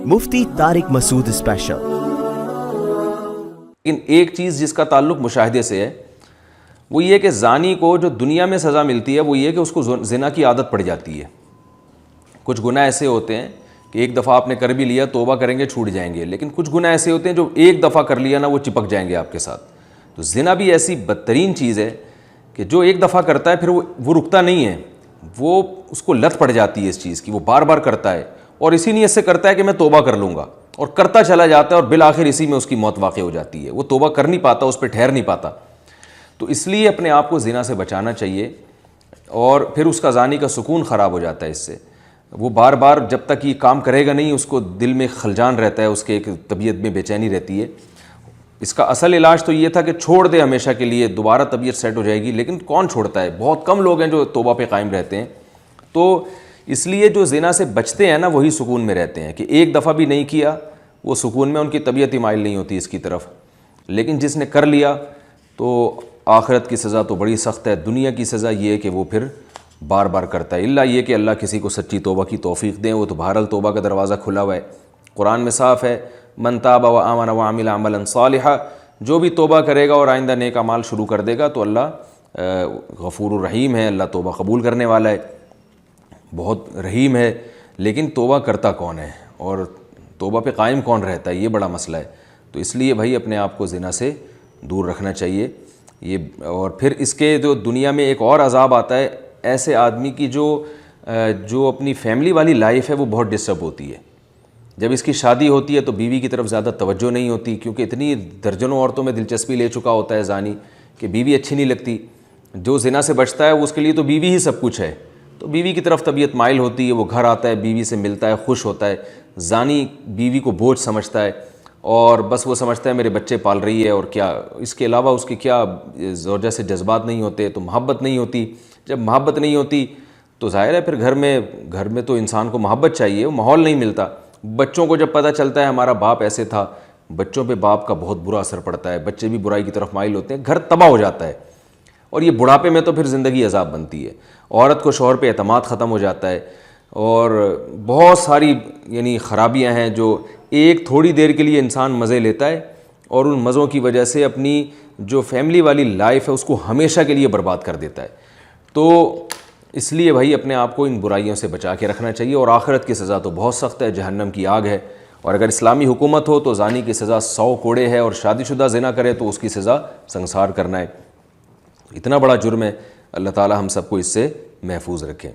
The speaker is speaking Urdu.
مفتی طارق مسعود اسپیشل۔ لیکن ایک چیز جس کا تعلق مشاہدے سے ہے وہ یہ کہ زانی کو جو دنیا میں سزا ملتی ہے وہ یہ کہ اس کو زنا کی عادت پڑ جاتی ہے۔ کچھ گناہ ایسے ہوتے ہیں کہ ایک دفعہ آپ نے کر بھی لیا، توبہ کریں گے چھوٹ جائیں گے، لیکن کچھ گناہ ایسے ہوتے ہیں جو ایک دفعہ کر لیا نا وہ چپک جائیں گے آپ کے ساتھ۔ تو زنا بھی ایسی بدترین چیز ہے کہ جو ایک دفعہ کرتا ہے پھر وہ رکتا نہیں ہے، وہ اس کو لت پڑ جاتی ہے اس چیز کی، وہ بار بار کرتا ہے اور اسی نیت سے کرتا ہے کہ میں توبہ کر لوں گا، اور کرتا چلا جاتا ہے اور بالآخر اسی میں اس کی موت واقع ہو جاتی ہے۔ وہ توبہ کر نہیں پاتا، اس پہ ٹھہر نہیں پاتا۔ تو اس لیے اپنے آپ کو زنا سے بچانا چاہیے، اور پھر اس کا زانی کا سکون خراب ہو جاتا ہے اس سے۔ وہ بار بار جب تک یہ کام کرے گا نہیں اس کو دل میں خلجان رہتا ہے، اس کے ایک طبیعت میں بے چینی رہتی ہے۔ اس کا اصل علاج تو یہ تھا کہ چھوڑ دے ہمیشہ کے لیے، دوبارہ طبیعت سیٹ ہو جائے گی، لیکن کون چھوڑتا ہے؟ بہت کم لوگ ہیں جو توبہ پہ قائم رہتے ہیں۔ تو اس لیے جو زنا سے بچتے ہیں نا وہی سکون میں رہتے ہیں، کہ ایک دفعہ بھی نہیں کیا وہ سکون میں، ان کی طبیعت ہی مائل نہیں ہوتی اس کی طرف۔ لیکن جس نے کر لیا تو آخرت کی سزا تو بڑی سخت ہے، دنیا کی سزا یہ ہے کہ وہ پھر بار بار کرتا ہے، اللہ یہ کہ اللہ کسی کو سچی توبہ کی توفیق دیں۔ وہ تو بہرحال توبہ کا دروازہ کھلا ہوا ہے، قرآن میں صاف ہے، من تاب و آمن و عمل عملا صالحا، جو بھی توبہ کرے گا اور آئندہ نیک اعمال شروع کر دے گا تو اللہ غفور الرحیم ہے، اللہ توبہ قبول کرنے والا ہے، بہت رحیم ہے۔ لیکن توبہ کرتا کون ہے اور توبہ پہ قائم کون رہتا ہے، یہ بڑا مسئلہ ہے۔ تو اس لیے بھائی اپنے آپ کو زنا سے دور رکھنا چاہیے یہ۔ اور پھر اس کے جو دنیا میں ایک اور عذاب آتا ہے ایسے آدمی کی جو اپنی فیملی والی لائف ہے وہ بہت ڈسٹرب ہوتی ہے۔ جب اس کی شادی ہوتی ہے تو بیوی کی طرف زیادہ توجہ نہیں ہوتی، کیونکہ اتنی درجنوں عورتوں میں دلچسپی لے چکا ہوتا ہے زانی کہ بیوی اچھی نہیں لگتی۔ جو زنا سے بچتا ہے اس کے لیے تو بیوی ہی سب کچھ ہے، تو بیوی کی طرف طبیعت مائل ہوتی ہے، وہ گھر آتا ہے بیوی سے ملتا ہے، خوش ہوتا ہے۔ زانی بیوی کو بوجھ سمجھتا ہے اور بس وہ سمجھتا ہے میرے بچے پال رہی ہے، اور کیا اس کے علاوہ اس کے کیا زوجہ سے جذبات نہیں ہوتے، تو محبت نہیں ہوتی۔ جب محبت نہیں ہوتی تو ظاہر ہے پھر گھر میں تو انسان کو محبت چاہیے، وہ ماحول نہیں ملتا۔ بچوں کو جب پتہ چلتا ہے ہمارا باپ ایسے تھا، بچوں پہ باپ کا بہت برا اثر پڑتا ہے، بچے بھی برائی کی طرف مائل ہوتے ہیں، گھر تباہ ہو جاتا ہے، اور یہ بڑھاپے میں تو پھر زندگی عذاب بنتی ہے۔ عورت کو شوہر پہ اعتماد ختم ہو جاتا ہے، اور بہت ساری خرابیاں ہیں جو ایک تھوڑی دیر کے لیے انسان مزے لیتا ہے، اور ان مزوں کی وجہ سے اپنی جو فیملی والی لائف ہے اس کو ہمیشہ کے لیے برباد کر دیتا ہے۔ تو اس لیے بھائی اپنے آپ کو ان برائیوں سے بچا کے رکھنا چاہیے، اور آخرت کی سزا تو بہت سخت ہے، جہنم کی آگ ہے۔ اور اگر اسلامی حکومت ہو تو زانی کی سزا 100 کوڑے ہے، اور شادی شدہ زنا کرے تو اس کی سزا سنسار کرنا ہے۔ اتنا بڑا جرم ہے، اللہ تعالی ہم سب کو اس سے محفوظ رکھیں۔